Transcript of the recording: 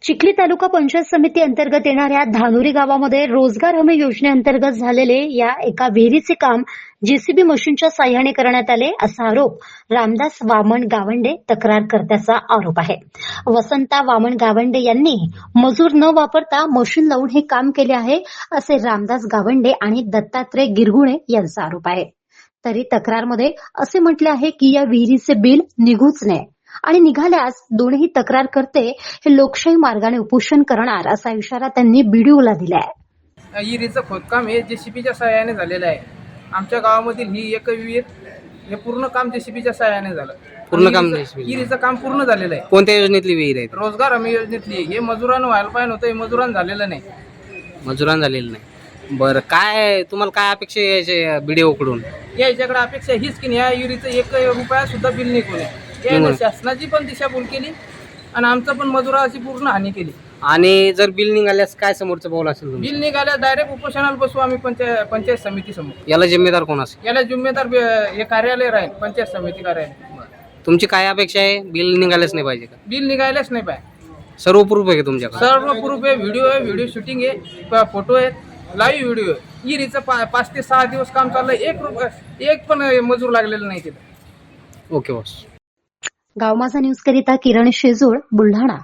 चिखली तालुका पंचायत समिती अंतर्गत येणाऱ्या धानोरी गावामध्ये रोजगार हमी योजनेअंतर्गत झालेले या एका विहिरीचे काम जेसीबी मशीनच्या साह्याने करण्यात आले असा आरोप रामदास वामन गावंडे तक्रारकर्त्याचा आरोप आहे। वसंता वामन गावंडे यांनी मजूर न वापरता मशीन लावून हे काम केले आहे असे रामदास गावंडे आणि दत्तात्रय गिरगुणे यांचा आरोप आहे। तरी तक्रारमध्ये असे म्हटले आहे की या विहिरीचे बिल निघूच नये आणि निघाल्यास दोन्ही तक्रारकर्ते हे लोकशाही मार्गाने उपोषण करणार असा इशारा त्यांनी बीडीओला दिलाय। विहिरीचं खोदकाम हे जेसीबीच्या सहाय्याने झालेलं आहे। आमच्या गावामधील ही एक विहीर हे पूर्ण काम जेसीबीच्या सहाय्याने झालं। पूर्ण काम विहिरीचं काम पूर्ण झालेलं आहे। कोणत्या योजनेतली विहीर आहे? रोजगार हमी योजनेतली। हे मजुरांना व्हायला पाहिजे होतं, हे मजुरांना झालेलं नाही। मजुरांना झालेलं नाही। बरं, काय तुम्हाला काय अपेक्षा आहे बीडीओकडून? याच्याकडे अपेक्षा हीच की या विहिरीचं 1 रुपया सुद्धा बिल निघू नये। याने शासनाची पण दिशाभूल केली आणि आमचं पण मजुराची पूर्ण हानी केली। आणि जर बिल निघाल्यास काय समोरचं पाऊल असेल? बिल निघाल्यास डायरेक्ट उपोषणाला बसू आम्ही पंचायत समिती समोर। याला जिम्मेदार कोण असेल? याला जिम्मेदार हे कार्यालय राहील, पंचायत समिती कार्यालय। तुमची काय अपेक्षा आहे? बिल निघाल्याच नाही पाहिजे का? बिल निघायलाच नाही पाहिजे। सर्व प्रूफ आहे का तुमच्याकडे? सर्व प्रूफ आहे, व्हिडिओ शूटिंग आहे, फोटो आहेत, लाईव्ह व्हिडिओ आहे। विहिरीचं 5 ते 6 दिवस काम चाललंय, 1 पण मजूर लागलेला नाही तिथे। Okay boss. गाव माझा न्यूज करिता किरण शेजूळ, बुलढाणा।